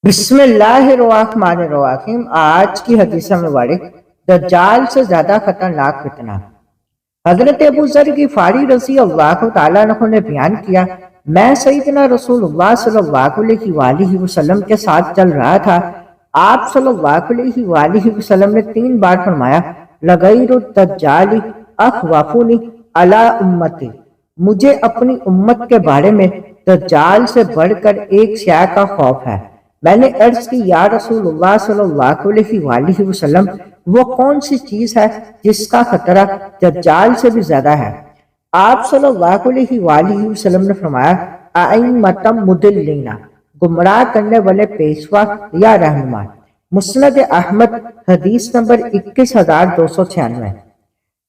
بسم اللہ الرحمن الرحیم۔ آج کی حدیث مبارک دجال سے زیادہ خطرناک فتنہ۔ حضرت ابو ذر غفاری رضی اللہ تعالیٰ عنہ نے بیان کیا، میں سیدنا رسول اللہ صلی اللہ علیہ وآلہ وسلم کے ساتھ چل رہا تھا۔ آپ صلی اللہ علیہ وآلہ وسلم نے 3 بار فرمایا، لغیر الدجال اخوفنی علی امتی، مجھے اپنی امت کے بارے میں دجال سے بڑھ کر ایک شے کا خوف ہے۔ میں نے عرض کی، یا رسول اللہ صلی اللہ علیہ وآلہ وسلم، وہ کون سی چیز ہے جس کا خطرہ دجال سے بھی زیادہ ہے؟ آپ صلی اللہ علیہ وآلہ وسلم نے فرمایا، ائمۃ مضلین، گمراہ کرنے والے پیشوا یا رہنما۔ مسند احمد، حدیث نمبر 21296۔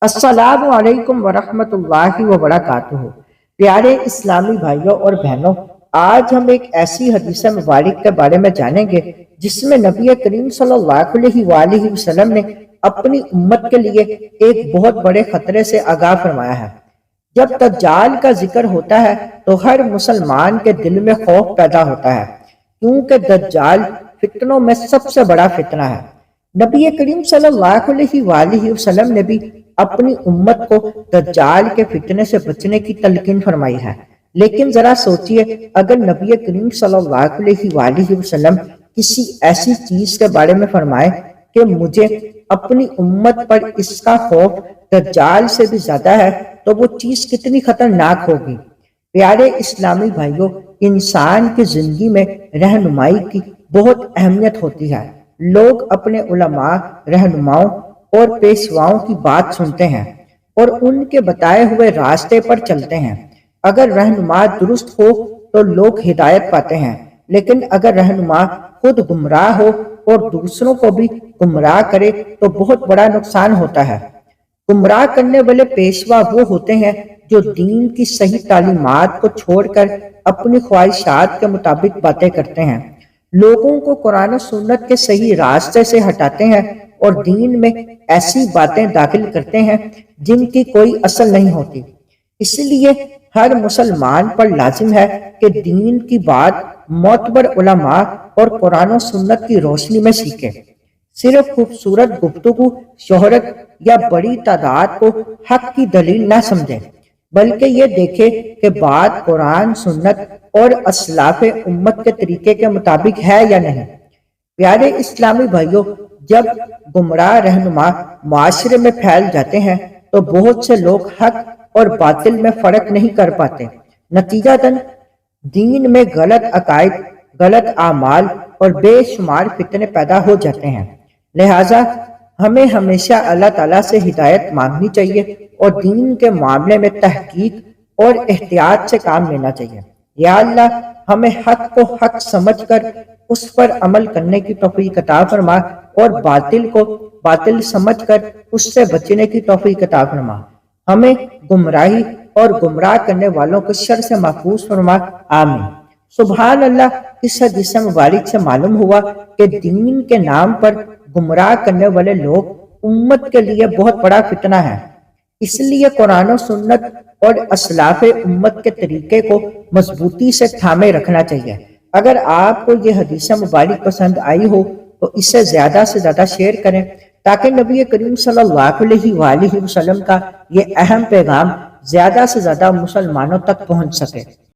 السلام علیکم ورحمۃ اللہ وبرکاتہ۔ پیارے اسلامی بھائیوں اور بہنوں، آج ہم ایک ایسی حدیث مبارک کے بارے میں جانیں گے جس میں نبی کریم صلی اللہ علیہ وآلہ وسلم نے اپنی امت کے لیے ایک بہت بڑے خطرے سے آگاہ فرمایا ہے۔ جب دجال کا ذکر ہوتا ہے تو ہر مسلمان کے دل میں خوف پیدا ہوتا ہے، کیونکہ دجال فتنوں میں سب سے بڑا فتنہ ہے۔ نبی کریم صلی اللہ علیہ وآلہ وسلم نے بھی اپنی امت کو دجال کے فتنے سے بچنے کی تلقین فرمائی ہے۔ لیکن ذرا سوچئے، اگر نبی کریم صلی اللہ علیہ وآلہ وسلم کسی ایسی چیز کے بارے میں فرمائے کہ مجھے اپنی امت پر اس کا خوف دجال سے بھی زیادہ ہے، تو وہ چیز کتنی خطرناک ہوگی۔ پیارے اسلامی بھائیوں، انسان کی زندگی میں رہنمائی کی بہت اہمیت ہوتی ہے۔ لوگ اپنے علماء، رہنماؤں اور پیشواؤں کی بات سنتے ہیں اور ان کے بتائے ہوئے راستے پر چلتے ہیں۔ اگر رہنما درست ہو تو لوگ ہدایت پاتے ہیں، لیکن اگر رہنما خود گمراہ ہو اور دوسروں کو بھی گمراہ کرے تو بہت بڑا نقصان ہوتا ہے۔ گمراہ کرنے والے پیشوا وہ ہوتے ہیں جو دین کی صحیح تعلیمات کو چھوڑ کر اپنی خواہشات کے مطابق باتیں کرتے ہیں، لوگوں کو قرآن و سنت کے صحیح راستے سے ہٹاتے ہیں اور دین میں ایسی باتیں داخل کرتے ہیں جن کی کوئی اصل نہیں ہوتی۔ اس لیے ہر مسلمان پر لازم ہے کہ دین کی بات معتبر علماء اور قرآن و سنت کی روشنی میں سیکھے۔ صرف خوبصورت گفتگو، شہرت یا بڑی تعداد کو حق کی دلیل نہ سمجھے، بلکہ یہ دیکھے کہ بات قرآن، سنت اور اسلاف امت کے طریقے کے مطابق ہے یا نہیں۔ پیارے اسلامی بھائیوں، جب گمراہ رہنما معاشرے میں پھیل جاتے ہیں تو بہت سے لوگ حق اور باطل میں فرق نہیں کر پاتے۔ نتیجتاً دین میں غلط عقائد، غلط اعمال اور بے شمار فتنے پیدا ہو جاتے ہیں۔ لہٰذا ہمیں ہمیشہ اللہ تعالیٰ سے ہدایت مانگنی چاہیے اور دین کے معاملے میں تحقیق اور احتیاط سے کام لینا چاہیے۔ یا اللہ، ہمیں حق کو حق سمجھ کر اس پر عمل کرنے کی توفیق عطا فرما اور باطل کو باطل سمجھ کر اس سے بچنے کی توفیق عطا فرما۔ ہمیں گمراہی اور گمراہ کرنے والوں کو شر سے محفوظ فرما، آمین۔ سبحان اللہ، اس حدیث مبارک سے معلوم ہوا کہ دین کے نام پر گمراہ کرنے والے لوگ امت کے لیے بہت بڑا فتنہ ہے۔ اس لیے قرآن و سنت اور اسلاف امت کے طریقے کو مضبوطی سے تھامے رکھنا چاہیے۔ اگر آپ کو یہ حدیث مبارک پسند آئی ہو تو اسے زیادہ سے زیادہ شیئر کریں تاکہ نبی کریم صلی اللہ علیہ وآلہ وسلم کا یہ اہم پیغام زیادہ سے زیادہ مسلمانوں تک پہنچ سکے۔